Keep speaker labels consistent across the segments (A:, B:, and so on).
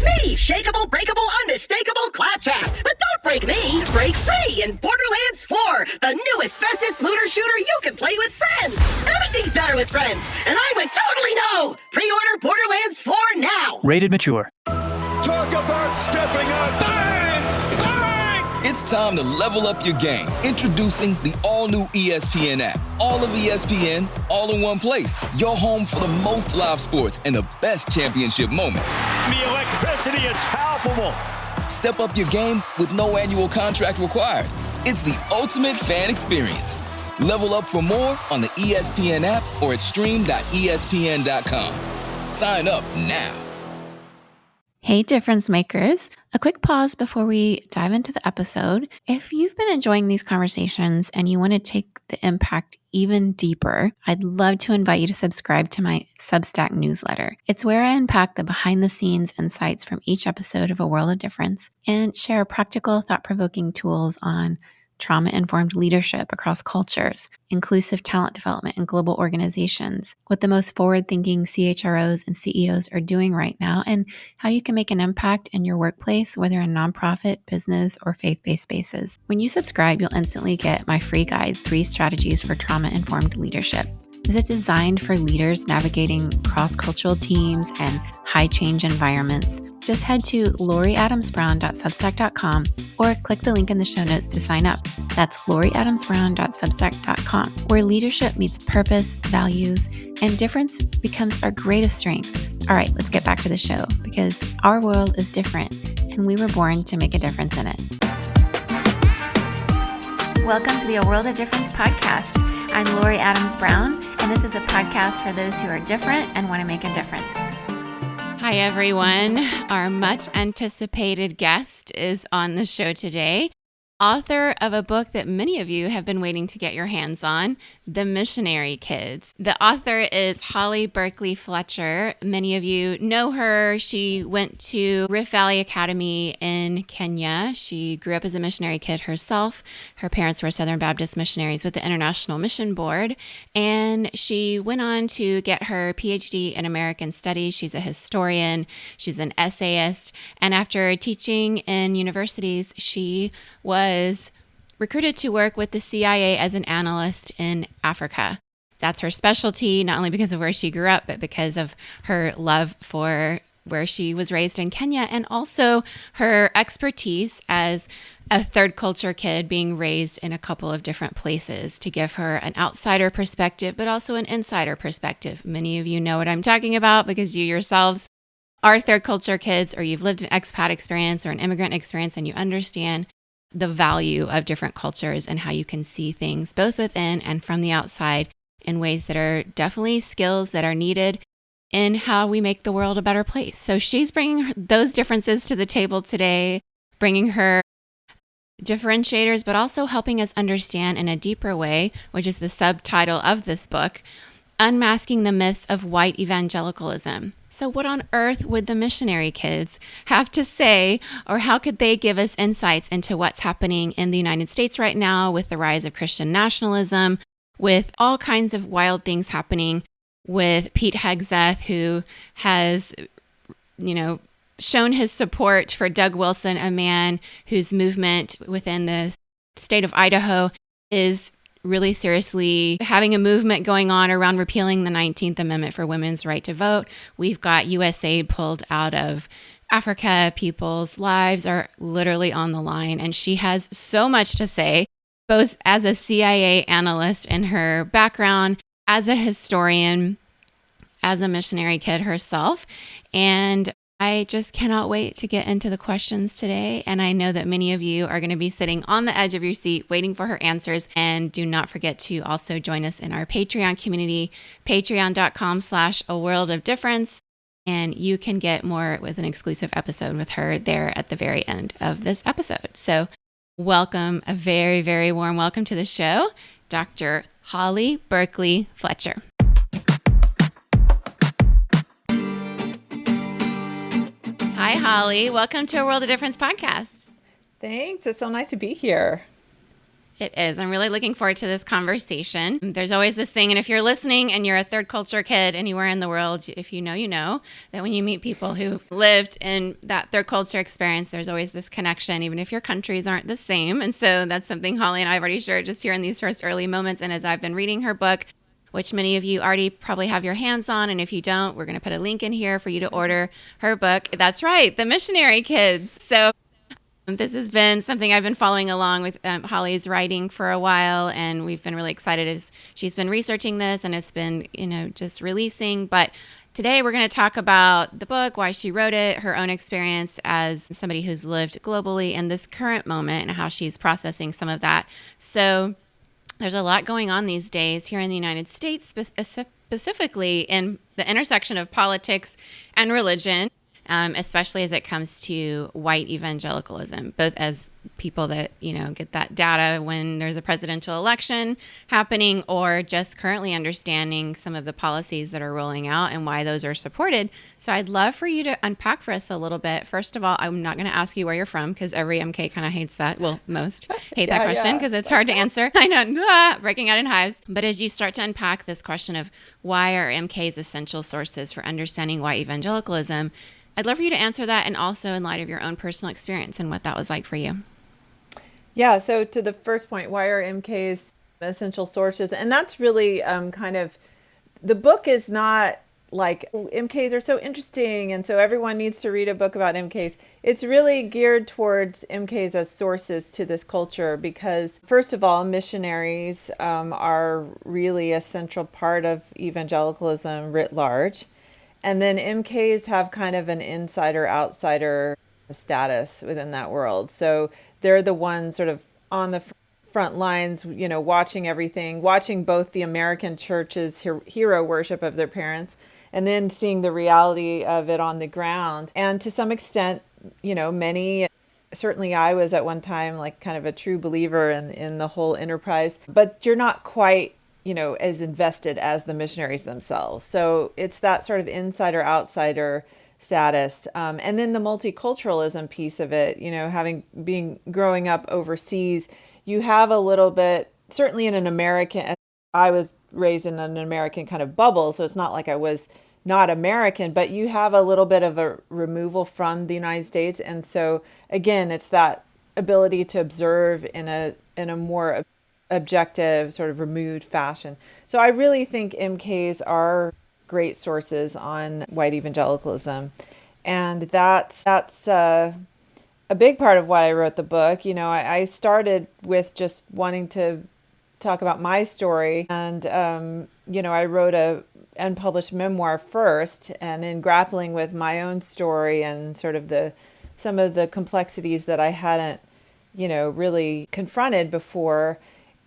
A: It's me, shakeable, breakable, unmistakable Claptrap. But don't break me, break free in Borderlands 4, the newest, bestest looter shooter you can play with friends. Everything's better with friends, and I went totally no. Pre-order Borderlands 4 now.
B: Rated mature.
C: Talk about stepping up! Bang! Bang!
D: It's time to level up your game. Introducing the all-new ESPN app. All of ESPN, all in one place. Your home for the most live sports and the best championship moments.
E: The electricity is palpable.
D: Step up your game with no annual contract required. It's the ultimate fan experience. Level up for more on the ESPN app or at stream.espn.com. Sign up now.
F: Hey, difference makers. A quick pause before we dive into the episode. If you've been enjoying these conversations and you want to take the impact even deeper, I'd love to invite you to subscribe to my Substack newsletter. It's where I unpack the behind-the-scenes insights from each episode of A World of Difference and share practical, thought-provoking tools on trauma-informed leadership across cultures, inclusive talent development in global organizations, what the most forward-thinking CHROs and CEOs are doing right now, and how you can make an impact in your workplace, whether in nonprofit, business, or faith-based spaces. When you subscribe, you'll instantly get my free guide, 3 Strategies for Trauma-Informed Leadership. Is it designed for leaders navigating cross-cultural teams and high-change environments? Just head to loriadamsbrown.substack.com or click the link in the show notes to sign up. That's loriadamsbrown.substack.com, where leadership meets purpose, values, and difference becomes our greatest strength. All right, let's get back to the show because our world is different and we were born to make a difference in it. Welcome to the A World of Difference podcast. I'm Lori Adams Brown, and this is a podcast for those who are different and want to make a difference. Hi, everyone. Our much anticipated guest is on the show today, author of a book that many of you have been waiting to get your hands on, The Missionary Kids. The author is Berkley Fletcher. Many of you know her. She went to Rift Valley Academy in Kenya. She grew up as a missionary kid herself. Her parents were Southern Baptist missionaries with the International Mission Board, and she went on to get her PhD in American Studies. She's a historian. She's an essayist, and after teaching in universities, she was recruited to work with the CIA as an analyst in Africa. That's her specialty, not only because of where she grew up, but because of her love for where she was raised in Kenya, and also her expertise as a third culture kid being raised in a couple of different places to give her an outsider perspective, but also an insider perspective. Many of you know what I'm talking about because you yourselves are third culture kids, or you've lived an expat experience or an immigrant experience, and you understand the value of different cultures and how you can see things both within and from the outside in ways that are definitely skills that are needed in how we make the world a better place. So she's bringing those differences to the table today, bringing her differentiators, but also helping us understand in a deeper way, which is the subtitle of this book, Unmasking the Myths of White Evangelicalism. So what on earth would the missionary kids have to say, or how could they give us insights into what's happening in the United States right now with the rise of Christian nationalism, with all kinds of wild things happening with Pete Hegseth, who has, shown his support for Doug Wilson, a man whose movement within the state of Idaho is really seriously having a movement going on around repealing the 19th Amendment for women's right to vote. We've got USAID pulled out of Africa. People's lives are literally on the line. And she has so much to say, both as a CIA analyst in her background, as a historian, as a missionary kid herself. And I just cannot wait to get into the questions today. And I know that many of you are going to be sitting on the edge of your seat waiting for her answers. And do not forget to also join us in our Patreon community, patreon.com/aworldofdifference. And you can get more with an exclusive episode with her there at the very end of this episode. So welcome, a very, very warm welcome to the show, Dr. Holly Berkley Fletcher. Hi, Holly. Welcome to A World of Difference podcast.
G: Thanks. It's so nice to be here.
F: It is. I'm really looking forward to this conversation. There's always this thing, and if you're listening and you're a third culture kid anywhere in the world, if you know, that when you meet people who lived in that third culture experience, there's always this connection, even if your countries aren't the same. And so that's something Holly and I have already shared just here in these first early moments. And as I've been reading her book, which many of you already probably have your hands on, and if you don't, we're going to put a link in here for you to order her book. That's right, The Missionary Kids. So this has been something I've been following along with Holly's writing for a while, and we've been really excited as she's been researching this, and it's been, just releasing. But today we're going to talk about the book, why she wrote it, her own experience as somebody who's lived globally in this current moment, and how she's processing some of that. So there's a lot going on these days here in the United States, specifically in the intersection of politics and religion. Especially as it comes to white evangelicalism, both as people that, get that data when there's a presidential election happening, or just currently understanding some of the policies that are rolling out and why those are supported. So I'd love for you to unpack for us a little bit. First of all, I'm not going to ask you where you're from, because every MK kind of hates that. Well, most hate that question because it's hard to answer. I know, breaking out in hives. But as you start to unpack this question of why are MKs essential sources for understanding white evangelicalism, I'd love for you to answer that, and also in light of your own personal experience and what that was like for you.
B: Yeah, so to the first point, why are MKs essential sources? And that's really the book is not like, MKs are so interesting, and so everyone needs to read a book about MKs. It's really geared towards MKs as sources to this culture, because first of all, missionaries are really a central part of evangelicalism writ large. And then MKs have kind of an insider-outsider status within that world. So they're the ones sort of on the front lines, watching everything, watching both the American church's hero worship of their parents, and then seeing the reality of it on the ground. And to some extent, many, certainly I was at one time like kind of a true believer in the whole enterprise, but you're not quite as invested as the missionaries themselves. So it's that sort of insider-outsider status. And then the multiculturalism piece of it, growing up overseas, you have a little bit, certainly in an American, I was raised in an American kind of bubble, so it's not like I was not American, but you have a little bit of a removal from the United States. And so again, it's that ability to observe in a more objective, sort of removed fashion. So I really think MKs are great sources on white evangelicalism. And that's a big part of why I wrote the book. I started with just wanting to talk about my story. And, I wrote a unpublished memoir first, and in grappling with my own story and sort of some of the complexities that I hadn't, really confronted before,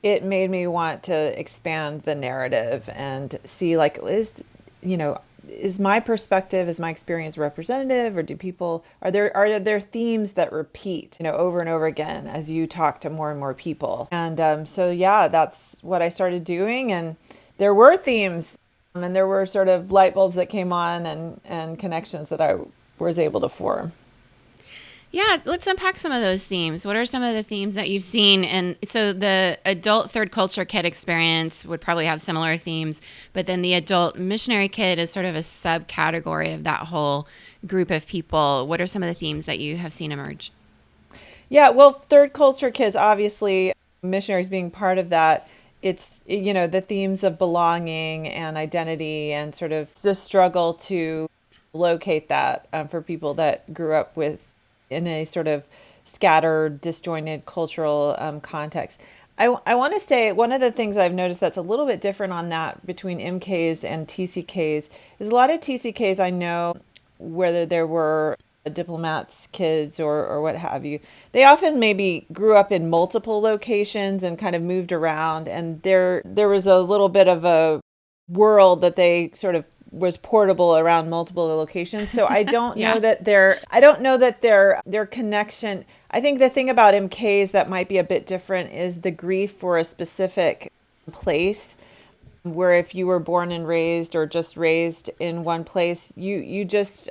B: it made me want to expand the narrative and see, like, is my perspective, is my experience representative, or are there themes that repeat, over and over again as you talk to more and more people? And that's what I started doing. And there were themes, and there were sort of light bulbs that came on, and connections that I was able to form.
F: Yeah, let's unpack some of those themes. What are some of the themes that you've seen? And so the adult third culture kid experience would probably have similar themes, but then the adult missionary kid is sort of a subcategory of that whole group of people. What are some of the themes that you have seen emerge?
B: Yeah, well, third culture kids, obviously, missionaries being part of that, it's, the themes of belonging and identity, and sort of the struggle to locate that for people that grew up in a sort of scattered, disjointed cultural context. I want to say one of the things I've noticed that's a little bit different on that between MKs and TCKs is a lot of TCKs I know, whether there were diplomats' kids or what have you, they often maybe grew up in multiple locations and kind of moved around, and there was a little bit of a world that they sort of was portable around multiple locations. So I don't know that their connection. I think the thing about MKs that might be a bit different is the grief for a specific place, where if you were born and raised or just raised in one place, you just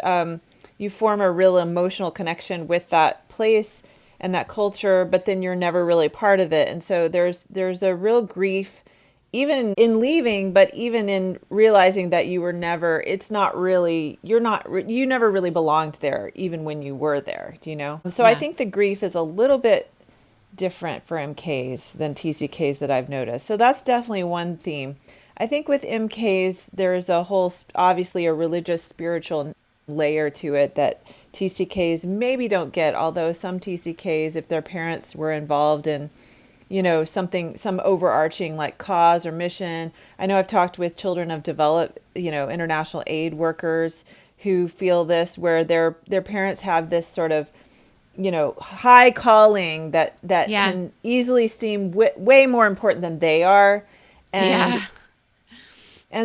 B: you form a real emotional connection with that place, and that culture, but then you're never really part of it. And so there's a real grief even in leaving, but even in realizing that you were never, it's not really, you never really belonged there, even when you were there, do you know? So I think the grief is a little bit different for MKs than TCKs that I've noticed. So that's definitely one theme. I think with MKs, there's a whole, obviously a religious, spiritual layer to it that TCKs maybe don't get, although some TCKs, if their parents were involved in, some overarching like cause or mission. I know I've talked with children of developed, international aid workers who feel this, where their parents have this sort of, high calling that can easily seem way more important than they are. And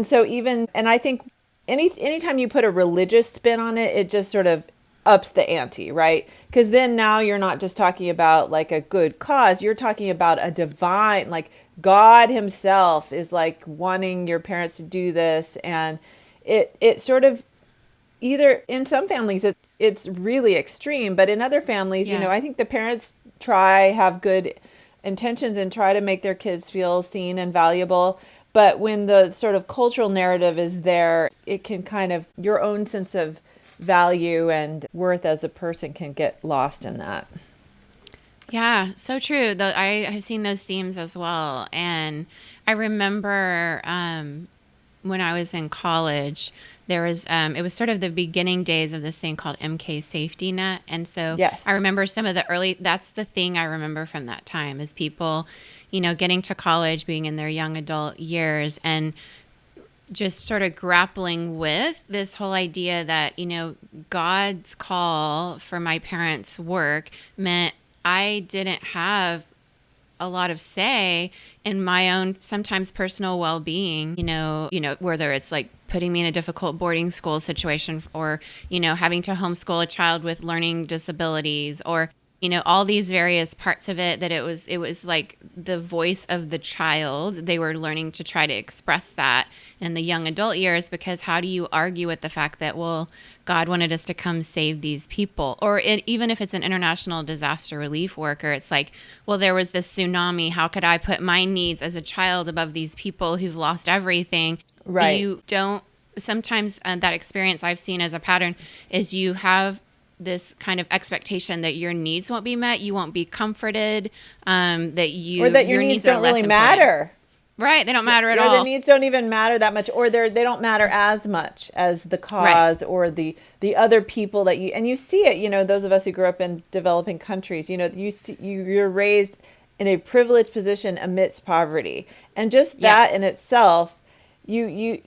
B: so and I think anytime you put a religious spin on it, it just sort of ups the ante, right? Because then now you're not just talking about like a good cause, you're talking about a divine, like God himself is like wanting your parents to do this. And it sort of, either in some families it's really extreme, but in other families, I think the parents have good intentions and try to make their kids feel seen and valuable. But when the sort of cultural narrative is there, it can kind of, your own sense of value and worth as a person can get lost in that.
F: Yeah, so true. I have seen those themes as well. And I remember when I was in college, there was, it was sort of the beginning days of this thing called MK Safety Net. And so I remember some of the that's the thing I remember from that time is people, getting to college, being in their young adult years and just sort of grappling with this whole idea that, God's call for my parents' work meant I didn't have a lot of say in my own sometimes personal well-being, whether it's like putting me in a difficult boarding school situation or, having to homeschool a child with learning disabilities or, all these various parts of it, that it was like the voice of the child. They were learning to try to express that in the young adult years, because how do you argue with the fact that, well, God wanted us to come save these people? Or even if it's an international disaster relief worker, it's like, well, there was this tsunami. How could I put my needs as a child above these people who've lost everything?
B: Right.
F: You don't, sometimes that experience I've seen as a pattern is you have this kind of expectation that your needs won't be met, you won't be comforted, that your needs
B: don't really matter.
F: Right, they don't matter at all.
B: Their needs don't even matter that much, or they don't matter as much as the cause or the other people that you see it. Those of us who grew up in developing countries, you're raised in a privileged position amidst poverty, and just that in itself, you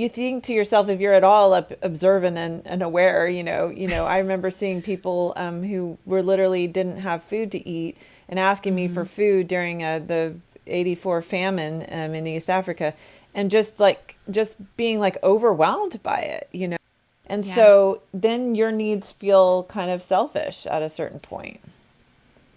B: think to yourself, if you're at all observant and aware, I remember seeing people who were literally didn't have food to eat and asking me for food during the 84 famine in East Africa, and just being like overwhelmed by it, And so then your needs feel kind of selfish at a certain point.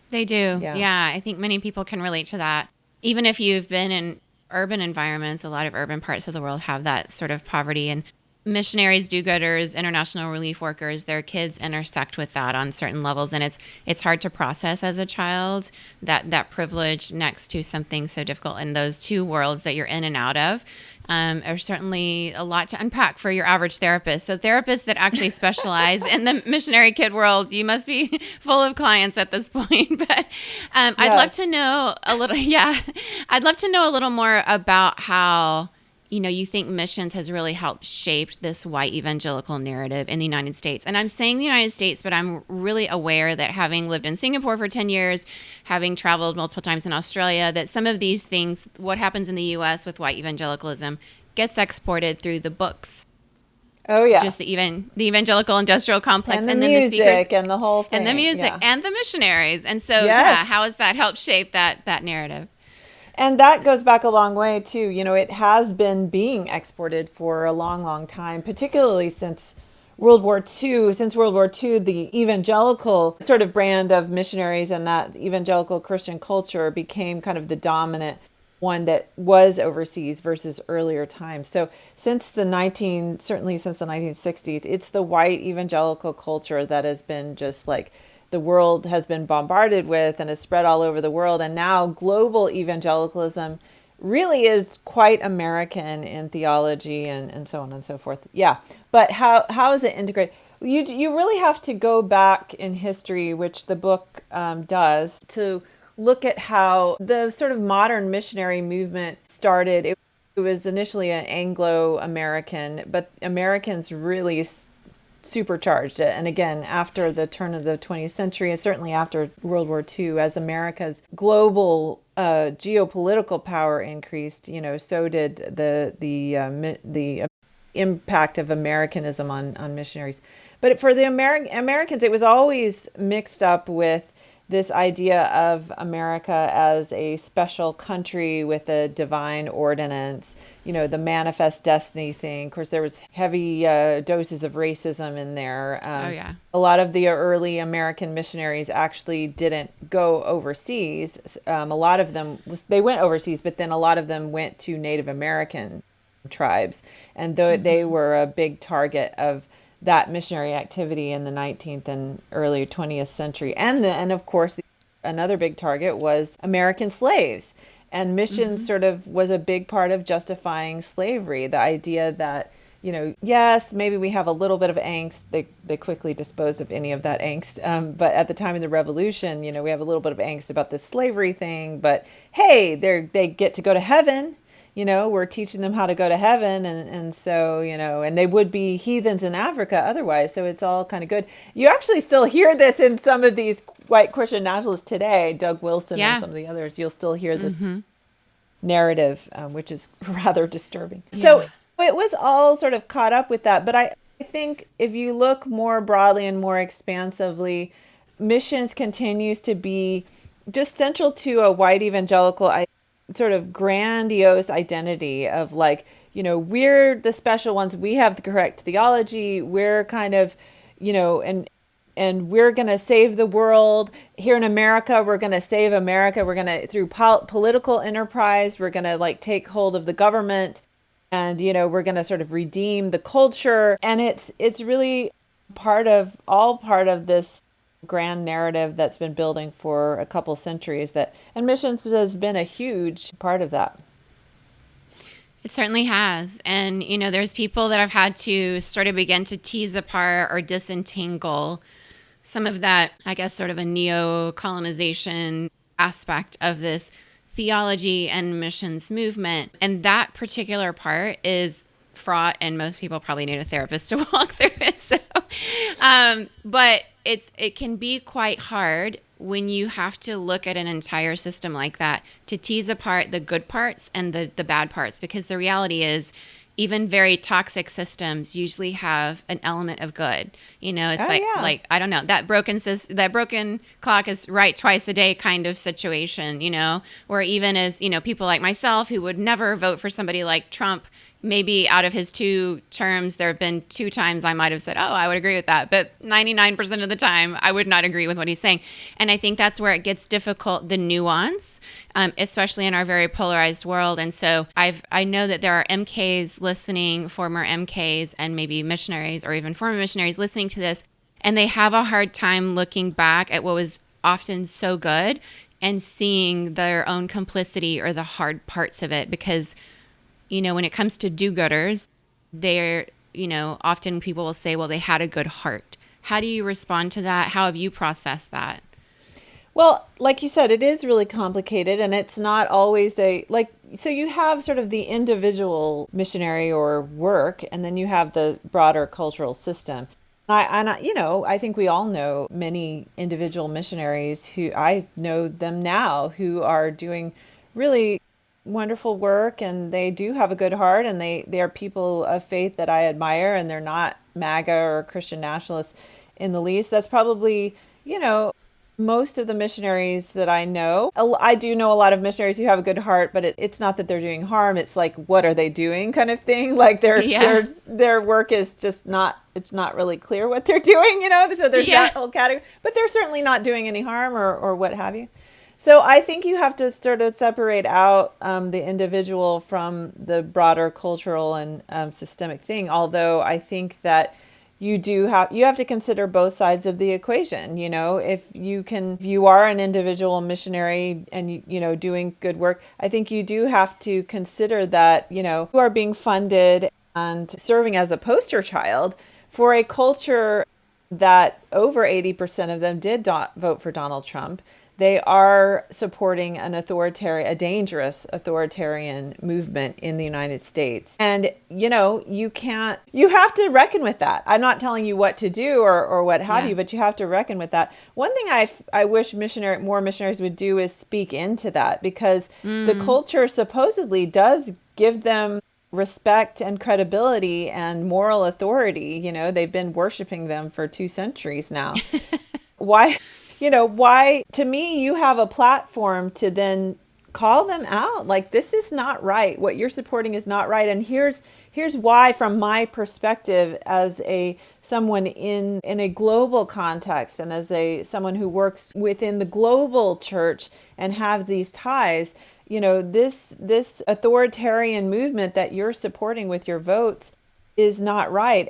F: They do. Yeah. I think many people can relate to that. Even if you've been in urban environments, a lot of urban parts of the world have that sort of poverty, and missionaries, do-gooders, international relief workers, their kids intersect with that on certain levels, and it's hard to process as a child that privilege next to something so difficult. And those two worlds that you're in and out of are certainly a lot to unpack for your average therapist. So therapists that actually specialize in the missionary kid world, you must be full of clients at this point. But I'd love to know a little. I'd love to know a little more about how you think missions has really helped shape this white evangelical narrative in the United States. And I'm saying the United States, but I'm really aware that, having lived in Singapore for 10 years, having traveled multiple times in Australia, that some of these things, what happens in the U.S. with white evangelicalism, gets exported through the books.
B: Oh, yeah.
F: Just the evangelical industrial complex.
B: And the
F: music
B: then the speakers, and the whole thing.
F: And the music and the missionaries. And so, how has that helped shape that narrative?
B: And that goes back a long way, too. It has been being exported for a long, long time, particularly since World War II. Since World War II, the evangelical sort of brand of missionaries and that evangelical Christian culture became kind of the dominant one that was overseas versus earlier times. So certainly since the 1960s, it's the white evangelical culture that has been just like the world has been bombarded with and has spread all over the world. And now global evangelicalism really is quite American in theology and so on and so forth. Yeah. But how is it integrated? You really have to go back in history, which the book does, to look at how the sort of modern missionary movement started. It was initially an Anglo-American, but Americans really supercharged it. And again, after the turn of the 20th century, and certainly after World War II, as America's global geopolitical power increased, so did the impact of Americanism on missionaries. But for the Americans, it was always mixed up with this idea of America as a special country with a divine ordinance, the manifest destiny thing. Of course, there was heavy doses of racism in there. A lot of the early American missionaries actually didn't go overseas. A lot of them, they went overseas, but then a lot of them went to Native American tribes. And they were a big target of that missionary activity in the 19th and early 20th century. And of course, another big target was American slaves. And missions sort of was a big part of justifying slavery. The idea that, yes, maybe we have a little bit of angst. They quickly disposed of any of that angst. But at the time of the Revolution, we have a little bit of angst about this slavery thing. But hey, they get to go to heaven. We're teaching them how to go to heaven. And so, and they would be heathens in Africa otherwise. So it's all kind of good. You actually still hear this in some of these white Christian nationalists today, Doug Wilson and some of the others. You'll still hear this narrative, which is rather disturbing. Yeah. So it was all sort of caught up with that. But I think if you look more broadly and more expansively, missions continues to be just central to a white evangelical sort of grandiose identity of like, we're the special ones. We have the correct theology. We're kind of, and we're going to save the world. Here in America, we're going to save America. We're going to, through political enterprise, we're going to like take hold of the government and, we're going to sort of redeem the culture. And it's really part of this grand narrative that's been building for a couple centuries and missions has been a huge part of that.
F: It certainly has. And, there's people that have had to sort of begin to tease apart or disentangle some of that, I guess, sort of a neo-colonization aspect of this theology and missions movement. And that particular part is fraught, and most people probably need a therapist to walk through it. So, but it can be quite hard when you have to look at an entire system like that to tease apart the good parts and the bad parts, because the reality is even very toxic systems usually have an element of good. It's like I don't know, that broken clock is right twice a day kind of situation, or even as, people like myself who would never vote for somebody like Trump, maybe out of his 2 terms, there have been 2 times I might have said, oh, I would agree with that. But 99% of the time, I would not agree with what he's saying. And I think that's where it gets difficult, the nuance, especially in our very polarized world. And so I know that there are MKs listening, former MKs, and maybe missionaries or even former missionaries listening to this, and they have a hard time looking back at what was often so good and seeing their own complicity or the hard parts of it, because when it comes to do-gooders, they're, often people will say, well, they had a good heart. How do you respond to that? How have you processed that?
B: Well, like you said, it is really complicated, and it's not always so you have sort of the individual missionary or work, and then you have the broader cultural system. I think we all know many individual missionaries who I know them now who are doing really wonderful work, and they do have a good heart, and they are people of faith that I admire, and they're not MAGA or Christian nationalists in the least. That's probably, most of the missionaries that I know. I do know a lot of missionaries who have a good heart, but it's not that they're doing harm. It's like, what are they doing kind of thing? Like their work is just it's not really clear what they're doing, so there's that whole category, but they're certainly not doing any harm or what have you. So I think you have to sort of separate out the individual from the broader cultural and systemic thing. Although I think that you have to consider both sides of the equation. If you are an individual missionary and doing good work, I think you do have to consider that you are being funded and serving as a poster child for a culture that over 80% of them did vote for Donald Trump. They are supporting a dangerous authoritarian movement in the United States. And, you have to reckon with that. I'm not telling you what to do or what have you, but you have to reckon with that. One thing I wish more missionaries would do is speak into that, because the culture supposedly does give them respect and credibility and moral authority. They've been worshiping them for 2 centuries now. Why? Why, to me, you have a platform to then call them out. Like, this is not right. What you're supporting is not right. And here's why, from my perspective, as someone in a global context and as someone who works within the global church and have these ties, this authoritarian movement that you're supporting with your votes is not right.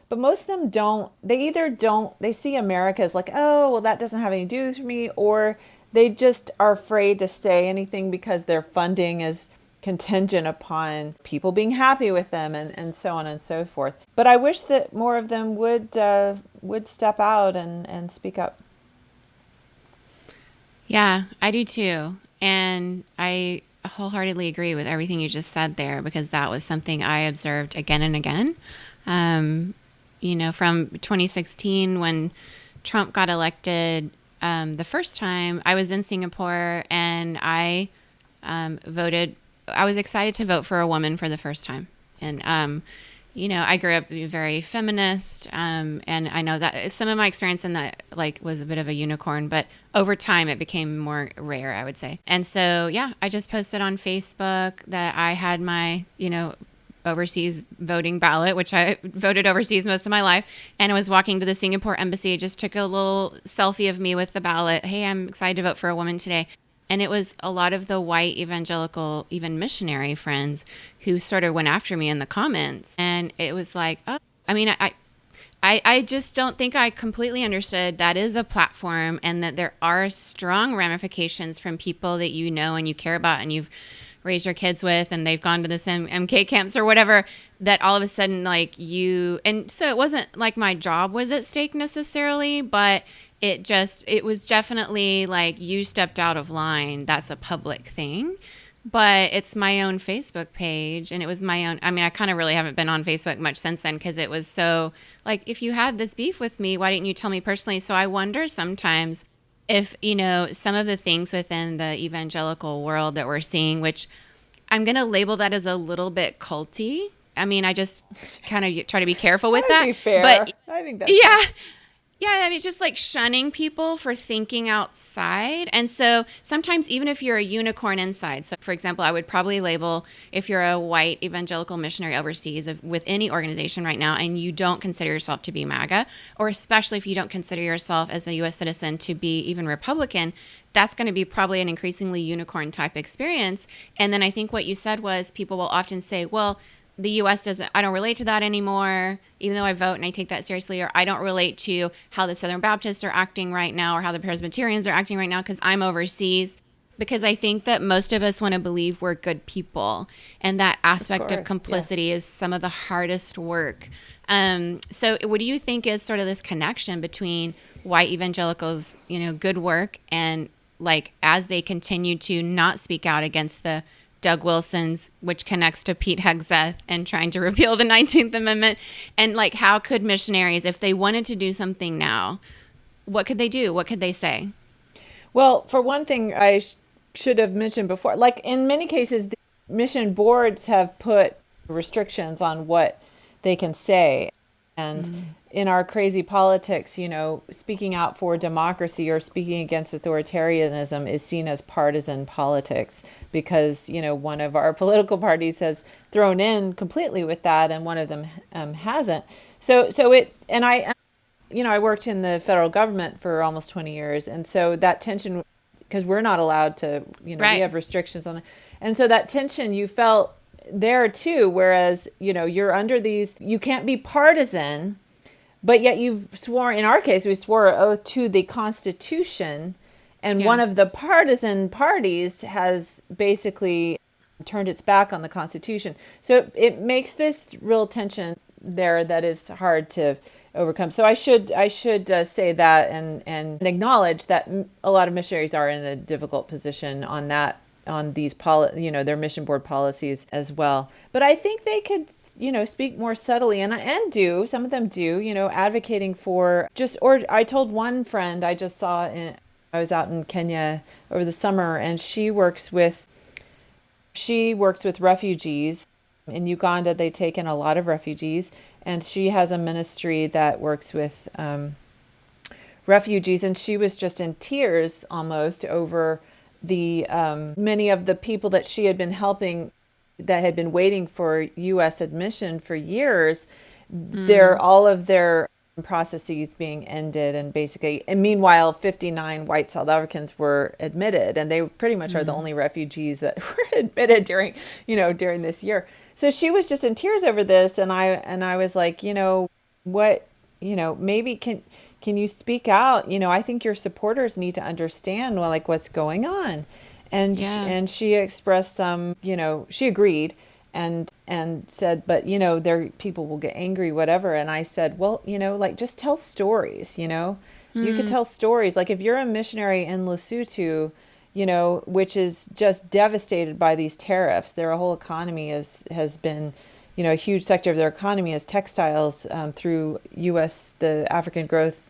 B: But most of them don't. They see America as like, oh, well, that doesn't have anything to do with me, or they just are afraid to say anything because their funding is contingent upon people being happy with them, and so on and so forth. But I wish that more of them would step out and speak up.
F: Yeah, I do too. And I wholeheartedly agree with everything you just said there, because that was something I observed again and again. From 2016, when Trump got elected the first time, I was in Singapore and I voted. I was excited to vote for a woman for the first time. And, I grew up very feminist. And I know that some of my experience in that was a bit of a unicorn, but over time it became more rare, I would say. And so, I just posted on Facebook that I had my, overseas voting ballot, which I voted overseas most of my life. And I was walking to the Singapore embassy, just took a little selfie of me with the ballot. Hey, I'm excited to vote for a woman today. And it was a lot of the white evangelical, even missionary friends who sort of went after me in the comments. And it was like, oh, I just don't think I completely understood that is a platform, and that there are strong ramifications from people that and you care about and you've raised your kids with, and they've gone to the same MK camps or whatever, that all of a sudden and so it wasn't like my job was at stake necessarily, but it was definitely like, you stepped out of line. That's a public thing. But it's my own Facebook page, and it was my own. I kind of really haven't been on Facebook much since then, because it was so like, if you had this beef with me, why didn't you tell me personally? So I wonder sometimes if, some of the things within the evangelical world that we're seeing, which I'm going to label that as a little bit culty. I just kind of try to be careful with that.
B: Be fair.
F: But
B: I think that's
F: fair. Yeah, just like shunning people for thinking outside. And so sometimes, even if you're a unicorn inside, so for example, I would probably label, if you're a white evangelical missionary overseas with any organization right now, and you don't consider yourself to be MAGA, or especially if you don't consider yourself as a U.S. citizen to be even Republican, that's going to be probably an increasingly unicorn type experience. And then I think what you said was, people will often say, well, the U.S. I don't relate to that anymore, even though I vote and I take that seriously, or I don't relate to how the Southern Baptists are acting right now, or how the Presbyterians are acting right now, because I'm overseas. Because I think that most of us want to believe we're good people, and that aspect of complicity is some of the hardest work. So what do you think is sort of this connection between white evangelicals, good work, and as they continue to not speak out against the Doug Wilson's, which connects to Pete Hegseth and trying to repeal the 19th Amendment. And how could missionaries, if they wanted to do something now, what could they do? What could they say?
B: Well, for one thing, I should have mentioned before, in many cases, the mission boards have put restrictions on what they can say. And in our crazy politics, speaking out for democracy or speaking against authoritarianism is seen as partisan politics, because, one of our political parties has thrown in completely with that, and one of them hasn't. I worked in the federal government for almost 20 years. And so that tension because we're not allowed to,
F: Right.
B: we have restrictions on it. And so that tension you felt there too, whereas, you're under these, you can't be partisan, but yet you've sworn, in our case, we swore an oath to the Constitution. And one of the partisan parties has basically turned its back on the Constitution. So it makes this real tension there that is hard to overcome. So I should say that and acknowledge that a lot of missionaries are in a difficult position on these their mission board policies as well. But I think they could, speak more subtly and do, some of them do, advocating for I told one friend I just saw I was out in Kenya over the summer, and she works with refugees. In Uganda, they take in a lot of refugees, and she has a ministry that works with refugees, and she was just in tears almost over the many of the people that she had been helping that had been waiting for U.S. admission for years. All of their processes being ended, and meanwhile 59 white South Africans were admitted, and they pretty much are the only refugees that were admitted during this year. So she was just in tears over this, and I was like, maybe can you speak out? I think your supporters need to understand what's going on. And she expressed some, she agreed and said, but there people will get angry, whatever. And I said, well, just tell stories. You could tell stories. Like if you're a missionary in Lesotho, which is just devastated by these tariffs, their whole economy has been, a huge sector of their economy is textiles through the African Growth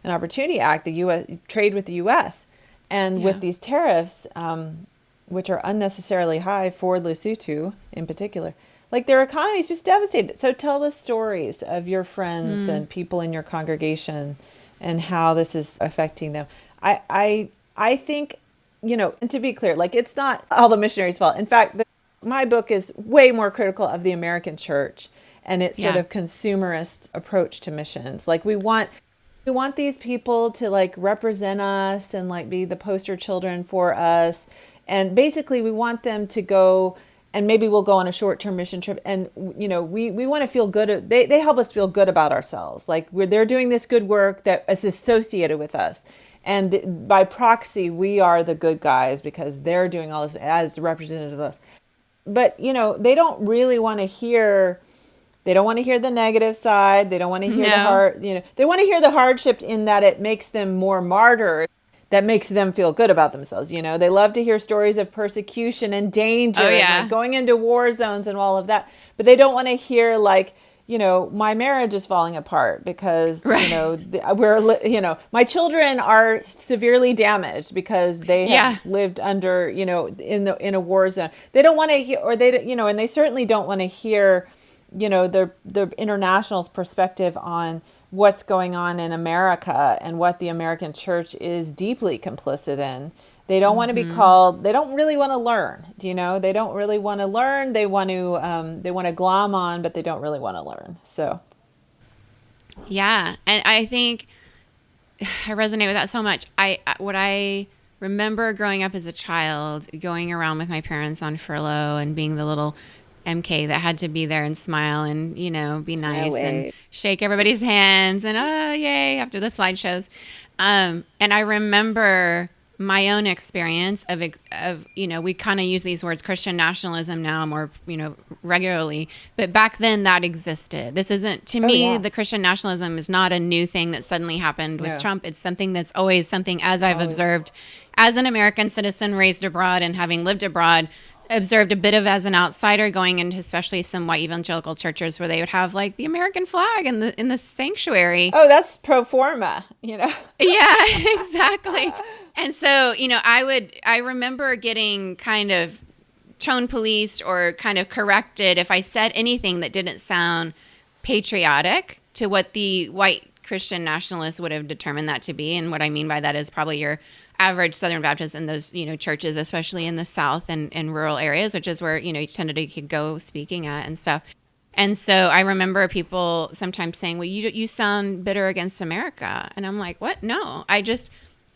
B: and Opportunity Act, the U.S. trade with the U.S. And with these tariffs, which are unnecessarily high for Lesotho in particular, their economy is just devastated. So tell the stories of your friends and people in your congregation and how this is affecting them. I think, and to be clear, it's not all the missionaries' fault. In fact, my book is way more critical of the American church and its sort of consumerist approach to missions. We want these people to represent us and be the poster children for us. And basically we want them to go, and maybe we'll go on a short-term mission trip. And, we want to feel good. They help us feel good about ourselves. They're doing this good work that is associated with us. And by proxy, we are the good guys because they're doing all this as representatives of us. But, they don't really want to hear, they don't want to hear the negative side. They don't want to hear they want to hear the hardship in that it makes them more martyrs. That makes them feel good about themselves. They love to hear stories of persecution and danger and going into war zones and all of that. But they don't want to hear my marriage is falling apart because, my children are severely damaged because they have lived under, in a war zone. They don't want to hear, and they certainly don't want to hear, the international's perspective on what's going on in America and what the American church is deeply complicit in. They don't want to be called, they don't really want to learn, they don't really want to learn. They want to glom on, but they don't really want to learn. So.
F: Yeah. And I think I resonate with that so much. What I remember growing up as a child, going around with my parents on furlough and being the little MK that had to be there and smile and, be nice and shake everybody's hands and, oh, yay, after the slideshows. And I remember my own experience of we kind of use these words, Christian nationalism now more, regularly. But back then that existed. This isn't, to me, the Christian nationalism is not a new thing that suddenly happened with Trump. It's something that's always something, as I've observed as an American citizen raised abroad and having lived abroad, observed a bit of as an outsider going into especially some white evangelical churches where they would have the American flag in the sanctuary.
B: Oh, that's pro forma,
F: Yeah, exactly. And so, I remember getting kind of tone policed or kind of corrected if I said anything that didn't sound patriotic to what the white Christian nationalists would have determined that to be. And what I mean by that is probably your average Southern Baptist in those, churches, especially in the South and rural areas, which is where, you tended to go speaking at and stuff. And so I remember people sometimes saying, well, you sound bitter against America. And I'm like, what? No,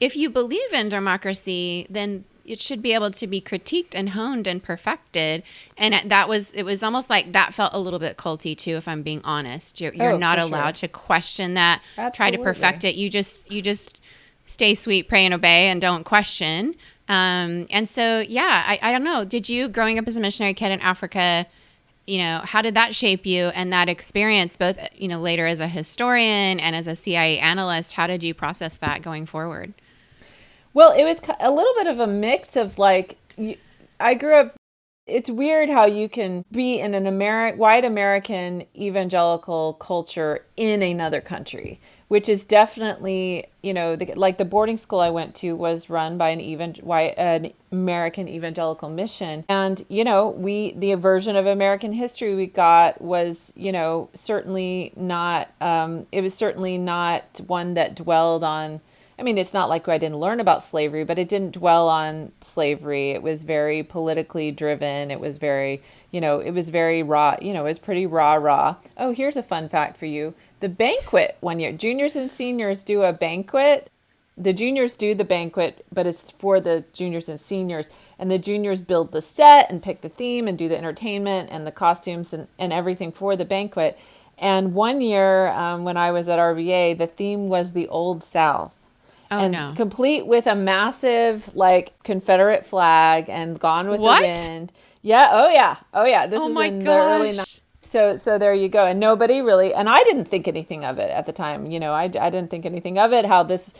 F: if you believe in democracy, then it should be able to be critiqued and honed and perfected. And it was almost like that felt a little bit culty too, if I'm being honest. You're not allowed to question that, try to perfect it. You just stay sweet, pray and obey, and don't question. And so, yeah, I don't know. Did you, growing up as a missionary kid in Africa, how did that shape you, and that experience, both, later as a historian and as a CIA analyst, how did you process that going forward?
B: Well, it was a little bit of a mix of I grew up, it's weird how you can be in an white American evangelical culture in another country, which is definitely, the boarding school I went to was run by an American evangelical mission. And, the version of American history we got was, certainly not, it was certainly not one that dwelled on, it's not like I didn't learn about slavery, but it didn't dwell on slavery. It was very politically driven. It was very, it was very raw, it was pretty raw. Oh, here's a fun fact for you. The banquet one year, juniors and seniors do a banquet. The juniors do the banquet, but it's for the juniors and seniors. And the juniors build the set and pick the theme and do the entertainment and the costumes and everything for the banquet. And one year when I was at RVA, the theme was the Old South. Complete with a massive Confederate flag and Gone with the Wind. Yeah. Oh yeah. This is in the early 90s. So there you go. And nobody really, and I didn't think anything of it at the time. I didn't think anything of it, how this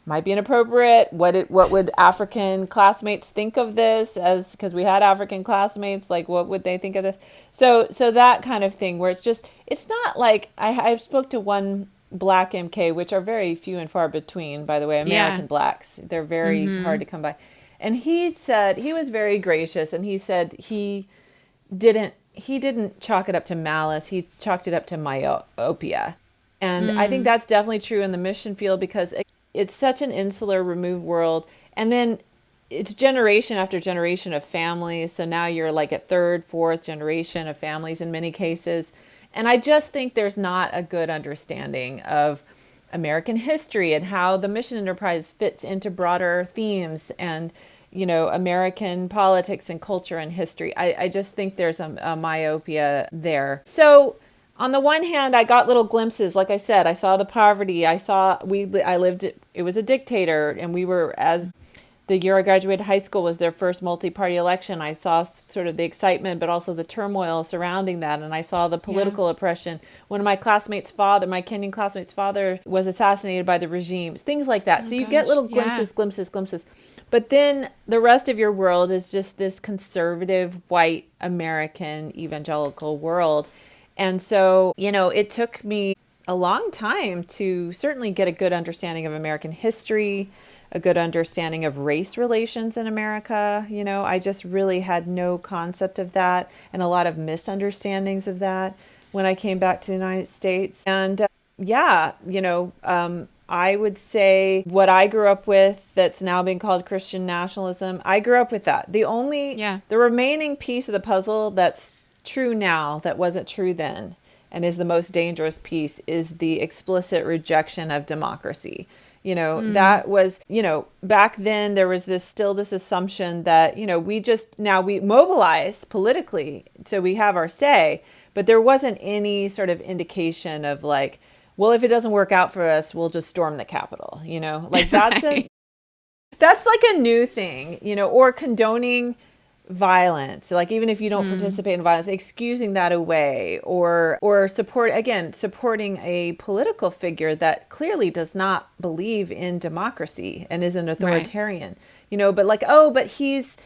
B: might be inappropriate. What would African classmates think of this, because we had African classmates, what would they think of this? So that kind of thing, where it's not like, I spoke to one Black MK, which are very few and far between, by the way, American Blacks. They're very hard to come by. And he said, he was very gracious, and he said he didn't chalk it up to malice. He chalked it up to myopia. And I think that's definitely true in the mission field, because it's such an insular, removed world. And then it's generation after generation of families. So now you're at third, fourth generation of families in many cases. And I just think there's not a good understanding of American history and how the mission enterprise fits into broader themes and, American politics and culture and history. I just think there's a myopia there. So on the one hand, I got little glimpses. Like I said, I saw the poverty. I lived, it was a dictator, and we were, as the year I graduated high school was their first multi-party election. I saw sort of the excitement, but also the turmoil surrounding that. And I saw the political oppression. One of my classmates' father, my Kenyan classmate's father, was assassinated by the regimes, things like that. So you get little glimpses. But then the rest of your world is just this conservative, white, American, evangelical world. And so, it took me a long time to certainly get a good understanding of American history, a good understanding of race relations in America. I just really had no concept of that, and a lot of misunderstandings of that when I came back to the United States. And I would say what I grew up with that's now being called Christian nationalism, I grew up with that. The remaining piece of the puzzle that's true now that wasn't true then, and is the most dangerous piece, is the explicit rejection of democracy. That was, back then there was this assumption that, we mobilized politically, so we have our say, but there wasn't any sort of indication of well, if it doesn't work out for us, we'll just storm the Capitol, that's that's a new thing, or condoning violence, even if you don't participate in violence, excusing that away, or supporting a political figure that clearly does not believe in democracy and is an authoritarian, but he's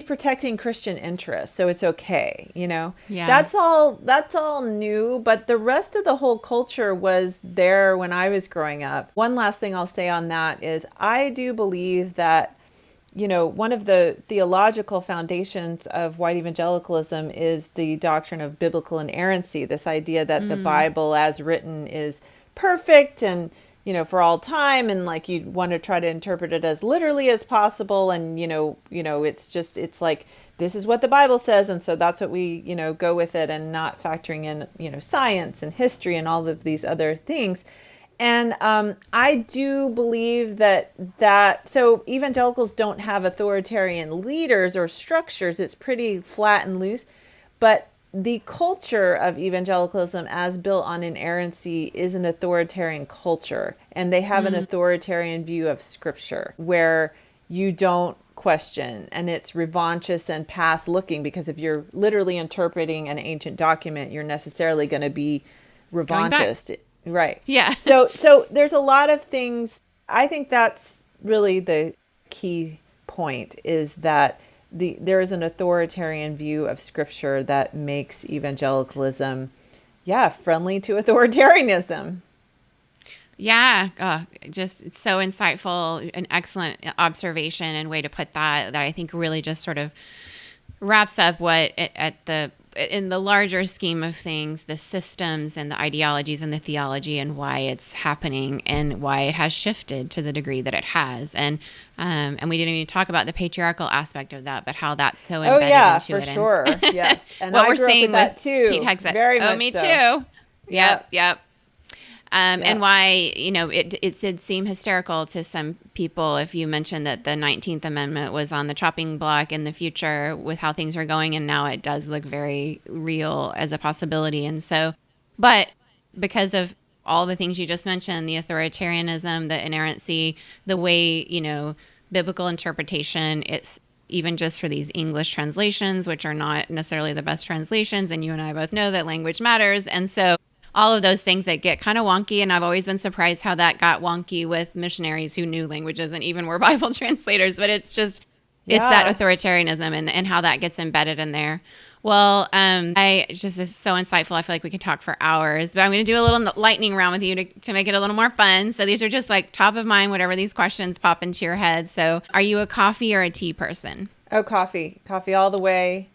B: protecting Christian interests, so it's okay, that's all new. But the rest of the whole culture was there when I was growing up. One last thing I'll say on that is I do believe that one of the theological foundations of white evangelicalism is the doctrine of biblical inerrancy, this idea that the Bible as written is perfect and, for all time, and you want to try to interpret it as literally as possible. And, it's this is what the Bible says. And so that's what we, go with it, and not factoring in, science and history and all of these other things. And I do believe so evangelicals don't have authoritarian leaders or structures. It's pretty flat and loose. But the culture of evangelicalism as built on inerrancy is an authoritarian culture. And they have an authoritarian view of scripture where you don't question, and it's revanchist and past looking, because if you're literally interpreting an ancient document, you're necessarily going to be revanchist. Right.
F: Yeah.
B: So there's a lot of things. I think that's really the key point, is that there is an authoritarian view of scripture that makes evangelicalism, friendly to authoritarianism.
F: Yeah. Just so insightful, an excellent observation and way to put that I think really just sort of wraps up what in the larger scheme of things, the systems and the ideologies and the theology and why it's happening and why it has shifted to the degree that it has. And we didn't even talk about the patriarchal aspect of that, but how that's so embedded into it.
B: For sure. Yes. And
F: what
B: I
F: we're
B: grew
F: seeing
B: up with that
F: with
B: too.
F: Pete Hegseth.
B: Very much
F: me
B: so.
F: too. Yep. And why, it did seem hysterical to some people if you mentioned that the 19th Amendment was on the chopping block in the future with how things are going, and now it does look very real as a possibility. And so, but because of all the things you just mentioned, the authoritarianism, the inerrancy, the way, biblical interpretation, it's even just for these English translations, which are not necessarily the best translations, and you and I both know that language matters. And so all of those things that get kind of wonky. And I've always been surprised how that got wonky with missionaries who knew languages and even were Bible translators. But it's just, it's that authoritarianism and how that gets embedded in there. Well, it's so insightful. I feel like we could talk for hours, but I'm going to do a little lightning round with you to make it a little more fun. So these are just like top of mind, whatever these questions pop into your head. So are you a coffee or a tea person?
B: Oh, coffee all the way.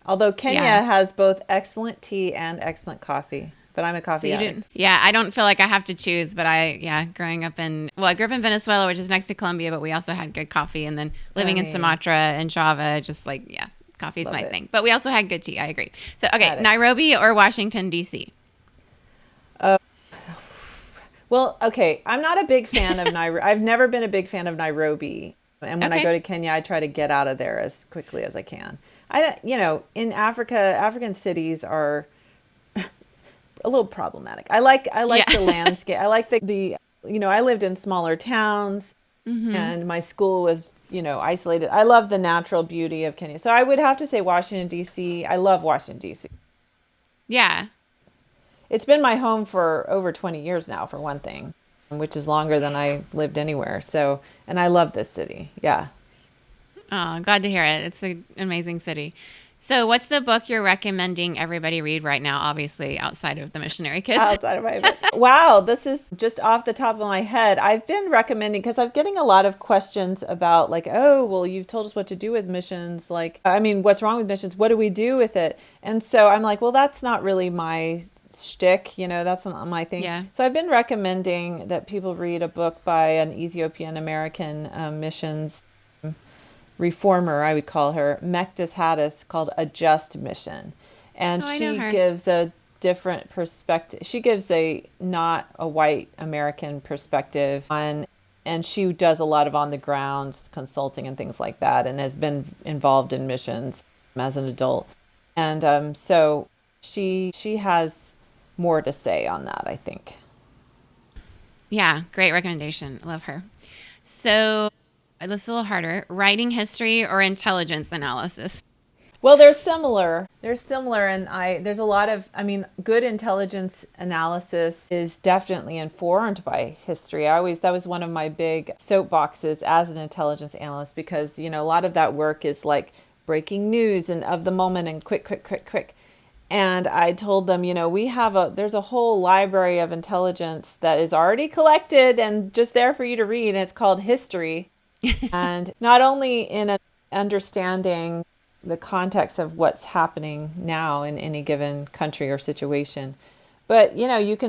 B: Although Kenya has both excellent tea and excellent coffee. But I'm a coffee addict.
F: Yeah, I don't feel like I have to choose, but I grew up in Venezuela, which is next to Colombia, but we also had good coffee. And then living in Sumatra and Java, coffee is my thing. But we also had good tea. I agree. So, okay, Nairobi or Washington, D.C.?
B: Well, okay, I'm not a big fan of Nairobi. I've never been a big fan of Nairobi. And when I go to Kenya, I try to get out of there as quickly as I can. In Africa, African cities are a little problematic. I like the landscape. I like the I lived in smaller towns and my school was, isolated. I love the natural beauty of Kenya. So I would have to say Washington, D.C. I love Washington, D.C.
F: Yeah.
B: It's been my home for over 20 years now, for one thing, which is longer than I lived anywhere. So, and I love this city. Yeah.
F: Oh, glad to hear it. It's an amazing city. So what's the book you're recommending everybody read right now, obviously outside of the Missionary Kids?
B: Outside of my book. Wow, this is just off the top of my head. I've been recommending, because I'm getting a lot of questions about like, oh, well, you've told us what to do with missions. Like, what's wrong with missions? What do we do with it? And so I'm like, well, that's not really my shtick. That's not my thing.
F: Yeah.
B: So I've been recommending that people read a book by an Ethiopian American missions reformer, I would call her, Mektis Haddis, called A Just Mission. And she gives a different perspective. She gives not a white American perspective on, and she does a lot of on the ground consulting and things like that, and has been involved in missions as an adult. And so she has more to say on that, I think.
F: Yeah, great recommendation. Love her. So this is a little harder. Writing history or intelligence analysis?
B: Well, they're similar. And there's a lot of, good intelligence analysis is definitely informed by history. That was one of my big soapboxes as an intelligence analyst, because, a lot of that work is like breaking news and of the moment and quick. And I told them, there's a whole library of intelligence that is already collected and just there for you to read. And it's called history. And not only in understanding the context of what's happening now in any given country or situation, but it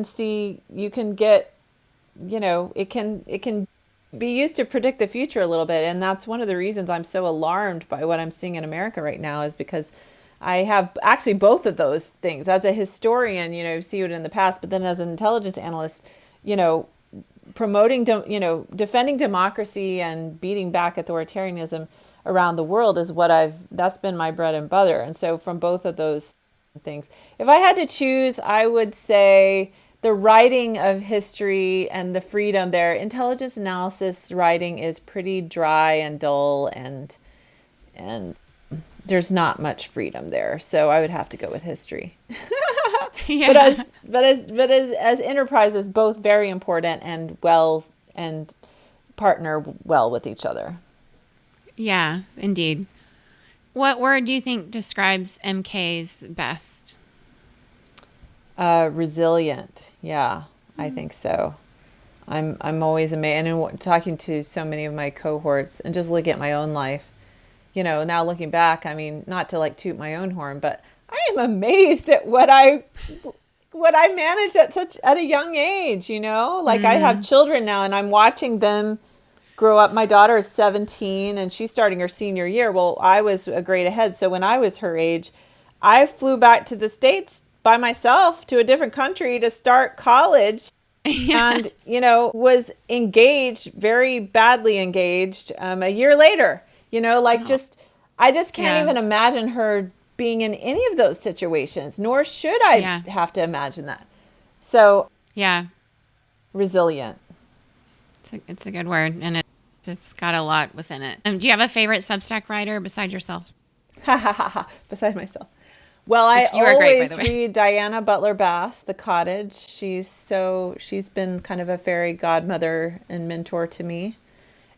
B: can be used to predict the future a little bit. And that's one of the reasons I'm so alarmed by what I'm seeing in America right now, is because I have actually both of those things. As a historian, you see it in the past, but then as an intelligence analyst, promoting, defending democracy and beating back authoritarianism around the world is that's been my bread and butter. And so from both of those things, if I had to choose, I would say the writing of history and the freedom there. Intelligence analysis writing is pretty dry and dull, and there's not much freedom there. So I would have to go with history.
F: Yeah.
B: But as enterprises, both very important and partner well with each other.
F: Yeah, indeed. What word do you think describes MK's best?
B: Resilient. Yeah, I think so. I'm always amazed. And talking to so many of my cohorts and just looking at my own life, now looking back, I mean, not to like toot my own horn, but I am amazed at what I managed at a young age, Like I have children now and I'm watching them grow up. My daughter is 17 and she's starting her senior year. Well, I was a grade ahead. So when I was her age, I flew back to the States by myself to a different country to start college. And, was engaged, very badly engaged, a year later, I just can't even imagine her being in any of those situations, nor should I have to imagine that. So, resilient.
F: It's a good word, and it's got a lot within it. Do you have a favorite Substack writer besides yourself?
B: Besides myself. Well, I always read Diana Butler Bass, The Cottage. She's been kind of a fairy godmother and mentor to me.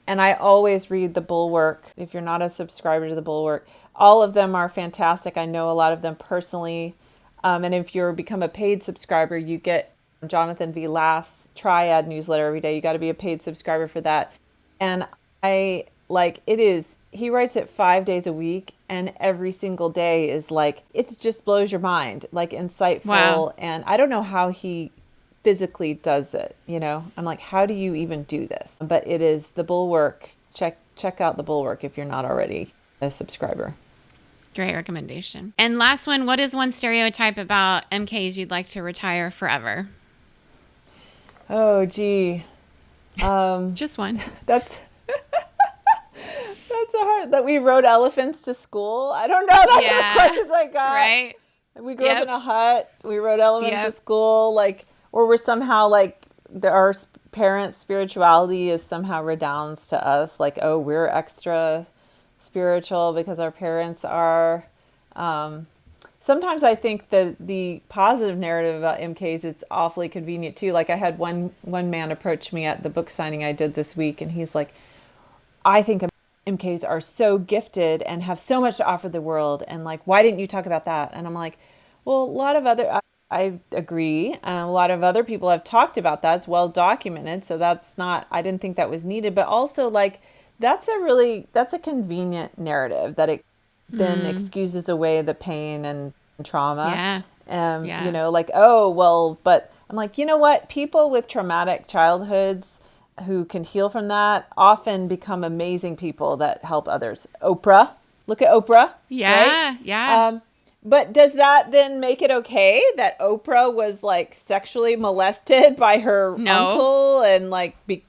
B: And I always read The Bulwark. If you're not a subscriber to The Bulwark, all of them are fantastic. I know a lot of them personally. And if you become a paid subscriber, you get Jonathan V. Last's Triad newsletter every day. You got to be a paid subscriber for that. And he writes it 5 days a week, and every single day is it just blows your mind, insightful.
F: Wow.
B: And I don't know how he physically does it. I'm like, how do you even do this? But it is The Bulwark. Check out The Bulwark if you're not already a subscriber.
F: Great recommendation. And last one, what is one stereotype about MKs you'd like to retire forever?
B: Oh, gee.
F: Just one.
B: That's a hard, that we rode elephants to school. I don't know. That's the questions I got.
F: Right.
B: We grew up in a hut. We rode elephants to school. Or we're somehow our parents' spirituality is somehow redounds to us. We're extra spiritual because our parents are. Sometimes I think that the positive narrative about MKs is awfully convenient too. I had one man approach me at the book signing I did this week, and he's like, I think MKs are so gifted and have so much to offer the world, and why didn't you talk about that? And I'm like, well, I agree. A lot of other people have talked about that. It's well documented, so I didn't think that was needed. But also, that's a convenient narrative that it then excuses away the pain and trauma. But I'm like, you know what? People with traumatic childhoods who can heal from that often become amazing people that help others. Oprah. Look at Oprah.
F: Yeah,
B: right?
F: yeah.
B: But does that then make it okay that Oprah was sexually molested by her uncle and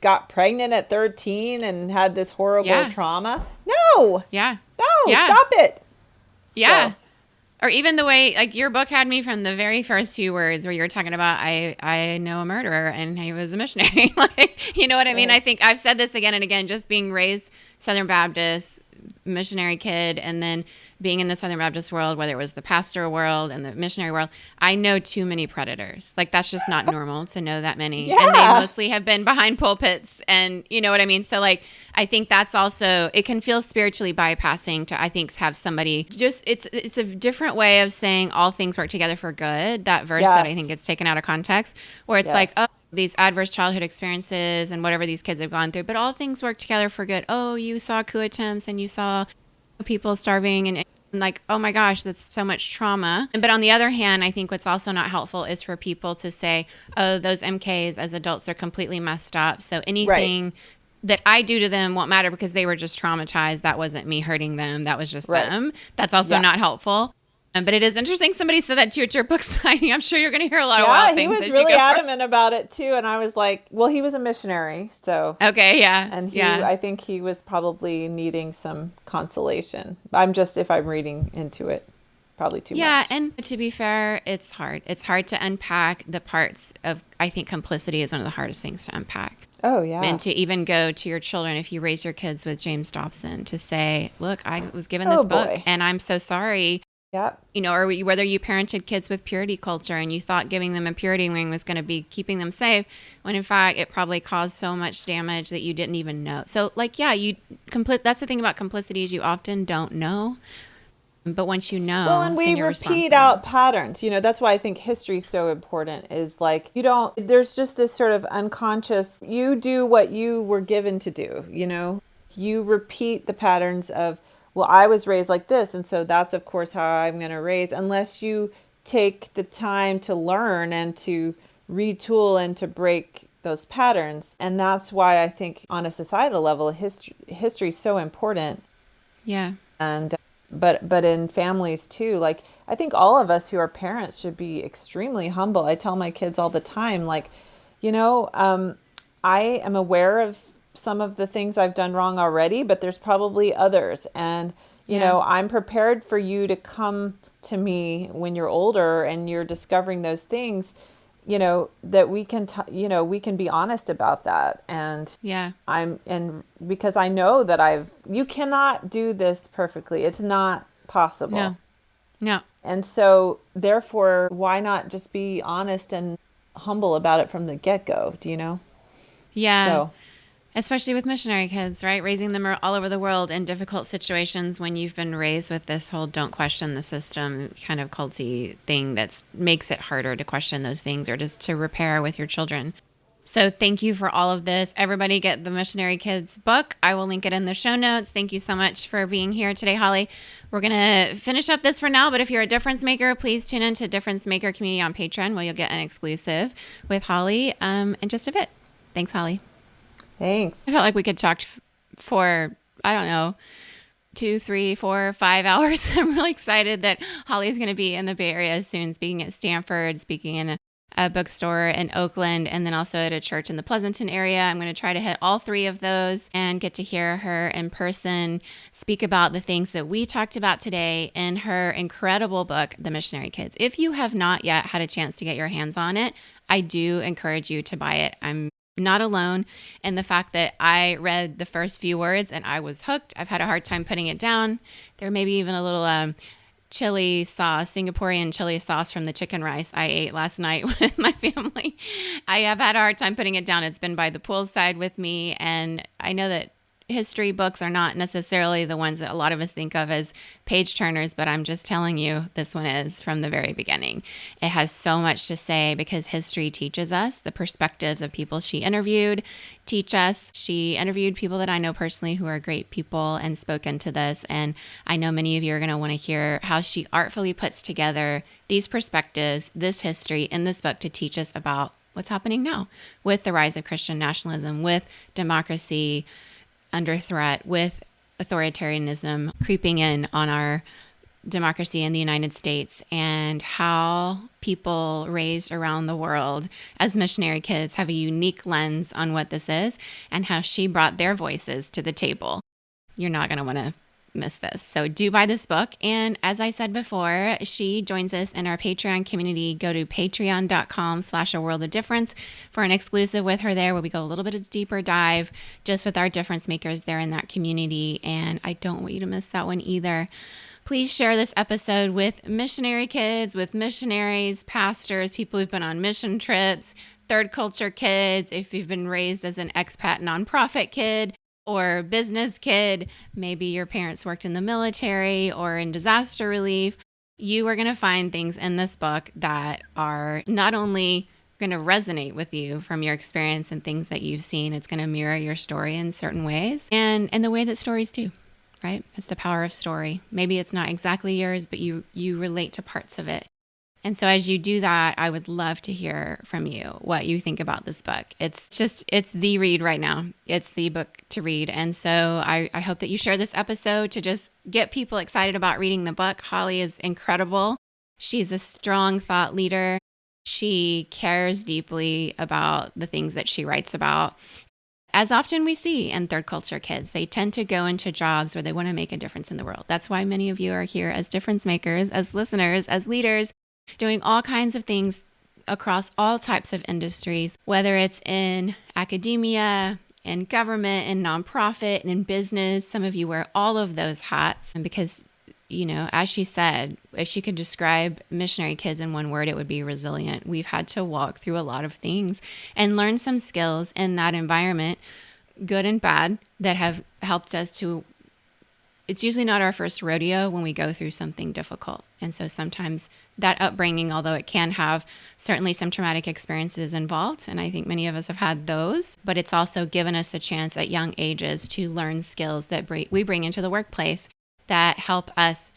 B: got pregnant at 13 and had this horrible trauma? No.
F: Yeah.
B: No, stop it.
F: Yeah.
B: So.
F: Or even the way, your book had me from the very first few words where you were talking about, I know a murderer and he was a missionary. You know what I mean? I think I've said this again and again, just being raised Southern Baptist, missionary kid, and then being in the Southern Baptist world, whether it was the pastor world and the missionary world, I know too many predators. That's just not normal to know that many.
B: Yeah.
F: And they mostly have been behind pulpits, and you know what I mean? So I think that's also, it can feel spiritually bypassing to, I think, have somebody just, it's a different way of saying all things work together for good. That verse that I think gets taken out of context, where it's these adverse childhood experiences and whatever these kids have gone through, but all things work together for good. Oh, you saw coup attempts and you saw people starving and oh my gosh, that's so much trauma. But on the other hand, I think what's also not helpful is for people to say, oh, those MKs as adults are completely messed up. So anything that I do to them won't matter because they were just traumatized. That wasn't me hurting them. That was just them. That's also not helpful. But it is interesting somebody said that to you at your book signing. I'm sure you're going to hear a lot of wild things.
B: Yeah, he was really adamant about it too. And I was like, well, he was a missionary. So.
F: Okay, yeah.
B: And I think he was probably needing some consolation. If I'm reading into it, probably too much.
F: Yeah, and to be fair, it's hard. It's hard to unpack the parts of, I think Complicity is one of the hardest things to unpack.
B: Oh, yeah.
F: And to even go to your children, if you raise your kids with James Dobson, to say, look, I was given this book and I'm so sorry.
B: Yep.
F: Or whether you parented kids with purity culture and you thought giving them a purity ring was going to be keeping them safe, when in fact it probably caused so much damage that you didn't even know. So that's the thing about complicity is you often don't know. But once you know,
B: well, and we repeat out patterns. That's why I think history is so important, is like, there's just this sort of unconscious, you do what you were given to do, you repeat the patterns of, well, I was raised like this, and so that's, of course, how I'm going to raise, unless you take the time to learn and to retool and to break those patterns. And that's why I think on a societal level, history is so important.
F: Yeah.
B: And but in families too, like, I think all of us who are parents should be extremely humble. I tell my kids all the time, like, I am aware of some of the things I've done wrong already, but there's probably others. And, I'm prepared for you to come to me when you're older and you're discovering those things, that we can, we can be honest about that. And because I know that you cannot do this perfectly. It's not possible.
F: No.
B: And so therefore, why not just be honest and humble about it from the get-go? Do you know?
F: Yeah.
B: So.
F: Especially with missionary kids, right? Raising them all over the world in difficult situations when you've been raised with this whole don't question the system kind of culty thing that makes it harder to question those things or just to repair with your children. So thank you for all of this. Everybody get the Missionary Kids book. I will link it in the show notes. Thank you so much for being here today, Holly. We're going to finish up this for now, but if you're a difference maker, please tune into Difference Maker Community on Patreon where you'll get an exclusive with Holly in just a bit. Thanks, Holly.
B: Thanks.
F: I felt like we could talk for, 2, 3, 4, 5 hours. I'm really excited that Holly is going to be in the Bay Area soon, speaking at Stanford, speaking in a bookstore in Oakland, and then also at a church in the Pleasanton area. I'm going to try to hit all 3 of those and get to hear her in person speak about the things that we talked about today in her incredible book, The Missionary Kids. If you have not yet had a chance to get your hands on it, I do encourage you to buy it. I'm not alone in the fact that I read the first few words and I was hooked. I've had a hard time putting it down. There may be even a little chili sauce, Singaporean chili sauce from the chicken rice I ate last night with my family. I have had a hard time putting it down. It's been by the poolside with me. And I know that history books are not necessarily the ones that a lot of us think of as page turners, but I'm just telling you, this one is from the very beginning. It has so much to say because history teaches us. The perspectives of people she interviewed teach us. She interviewed people that I know personally who are great people and spoke into this. And I know many of you are going to want to hear how she artfully puts together these perspectives, this history in this book to teach us about what's happening now with the rise of Christian nationalism, with democracy under threat, with authoritarianism creeping in on our democracy in the United States, and how people raised around the world as missionary kids have a unique lens on what this is and how she brought their voices to the table. You're not going to want to miss this. So do buy this book. And as I said before, she joins us in our Patreon community. Go to patreon.com/aworldofdifference for an exclusive with her there where we go a little bit of deeper dive just with our difference makers there in that community. And I don't want you to miss that one either. Please share this episode with missionary kids, with missionaries, pastors, people who've been on mission trips, third culture kids, if you've been raised as an expat nonprofit kid, or business kid, maybe your parents worked in the military or in disaster relief. You are going to find things in this book that are not only going to resonate with you from your experience and things that you've seen, it's going to mirror your story in certain ways and the way that stories do, right? It's the power of story. Maybe it's not exactly yours, but you relate to parts of it. And so as you do that, I would love to hear from you what you think about this book. It's the read right now. It's the book to read. And so I hope that you share this episode to just get people excited about reading the book. Holly is incredible. She's a strong thought leader. She cares deeply about the things that she writes about. As often we see in third culture kids, they tend to go into jobs where they want to make a difference in the world. That's why many of you are here as difference makers, as listeners, as leaders, doing all kinds of things across all types of industries, whether it's in academia, in government, in nonprofit, and in business. Some of you wear all of those hats. And because, as she said, if she could describe missionary kids in one word, it would be resilient. We've had to walk through a lot of things and learn some skills in that environment, good and bad, that have helped us to. It's usually not our first rodeo when we go through something difficult. And so sometimes that upbringing, although it can have certainly some traumatic experiences involved, and I think many of us have had those, but it's also given us a chance at young ages to learn skills that we bring into the workplace that help us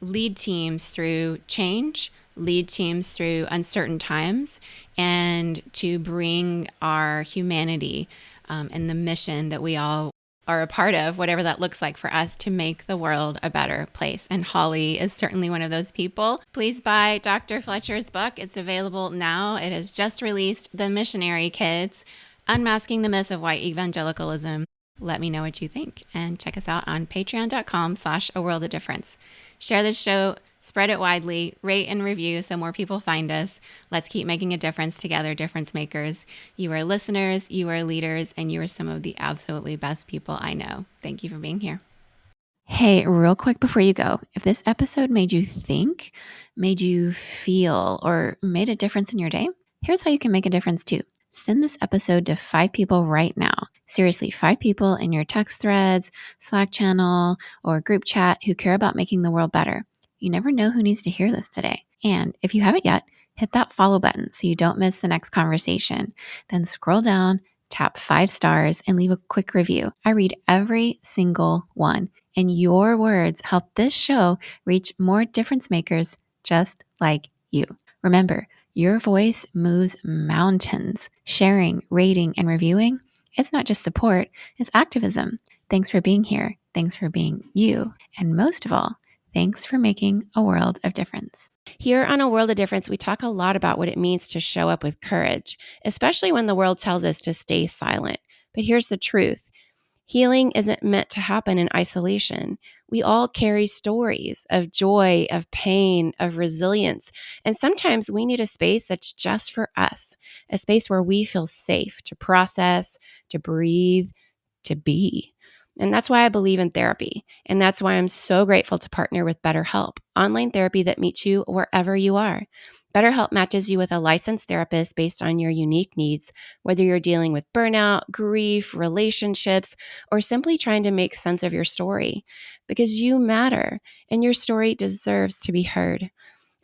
F: lead teams through change, lead teams through uncertain times, and to bring our humanity and the mission that we all are a part of, whatever that looks like for us, to make the world a better place. And Holly is certainly one of those people. Please buy Dr. Fletcher's book. It's available now. It has just released The Missionary Kids, Unmasking the Myths of White Evangelicalism. Let me know what you think, and check us out on patreon.com/aworldofdifference. Share this show, spread it widely, rate and review so more people find us. Let's keep making a difference together, difference makers. You are listeners, you are leaders, and you are some of the absolutely best people I know. Thank you for being here. Hey, real quick before you go, if this episode made you think, made you feel, or made a difference in your day, here's how you can make a difference too. Send this episode to 5 people right now. Seriously, 5 people in your text threads, Slack channel, or group chat who care about making the world better. You never know who needs to hear this today. And if you haven't yet, hit that follow button so you don't miss the next conversation. Then scroll down, tap 5 stars, and leave a quick review. I read every single one, and your words help this show reach more difference makers just like you. Remember, your voice moves mountains. Sharing, rating, and reviewing, it's not just support, it's activism. Thanks for being here. Thanks for being you. And most of all, thanks for making a world of difference. Here on A World of Difference, we talk a lot about what it means to show up with courage, especially when the world tells us to stay silent. But here's the truth. Healing isn't meant to happen in isolation. We all carry stories of joy, of pain, of resilience. And sometimes we need a space that's just for us, a space where we feel safe to process, to breathe, to be. And that's why I believe in therapy. And that's why I'm so grateful to partner with BetterHelp, online therapy that meets you wherever you are. BetterHelp matches you with a licensed therapist based on your unique needs, whether you're dealing with burnout, grief, relationships, or simply trying to make sense of your story. Because you matter, and your story deserves to be heard.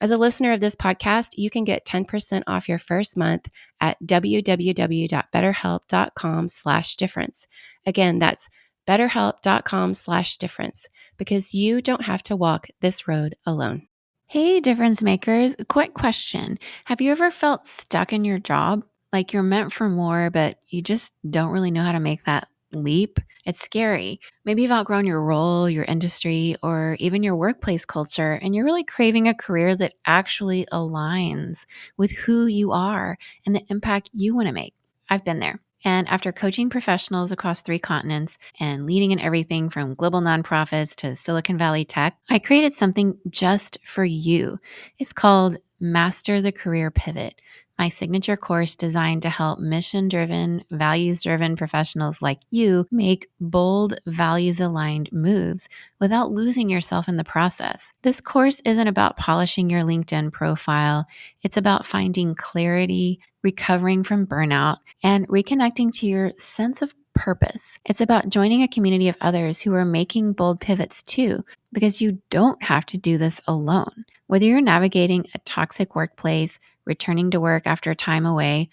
F: As a listener of this podcast, you can get 10% off your first month at www.betterhelp.com/difference. Again, that's betterhelp.com/difference, because you don't have to walk this road alone. Hey, difference makers, quick question. Have you ever felt stuck in your job? Like you're meant for more, but you just don't really know how to make that leap? It's scary. Maybe you've outgrown your role, your industry, or even your workplace culture, and you're really craving a career that actually aligns with who you are and the impact you want to make. I've been there. And after coaching professionals across 3 continents and leading in everything from global nonprofits to Silicon Valley tech, I created something just for you. It's called Master the Career Pivot, my signature course designed to help mission-driven, values-driven professionals like you make bold, values-aligned moves without losing yourself in the process. This course isn't about polishing your LinkedIn profile. It's about finding clarity, recovering from burnout, and reconnecting to your sense of purpose. It's about joining a community of others who are making bold pivots too, because you don't have to do this alone. Whether you're navigating a toxic workplace, returning to work after time away,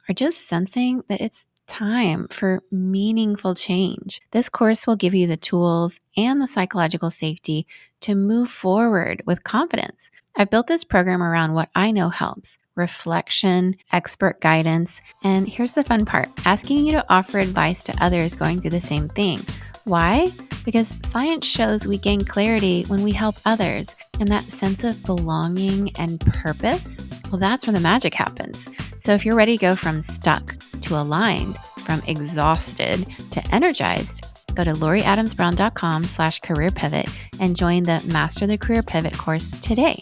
F: or just sensing that it's time for meaningful change. This course will give you the tools and the psychological safety to move forward with confidence. I've built this program around what I know helps: reflection, expert guidance, and here's the fun part, asking you to offer advice to others going through the same thing. Why? Because science shows we gain clarity when we help others, and that sense of belonging and purpose, well, that's where the magic happens. So if you're ready to go from stuck to aligned, from exhausted to energized, go to laurieadamsbrown.com/career-pivot and join the Master the Career Pivot course today.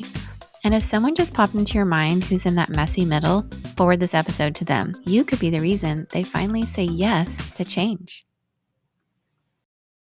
F: And if someone just popped into your mind who's in that messy middle, forward this episode to them. You could be the reason they finally say yes to change.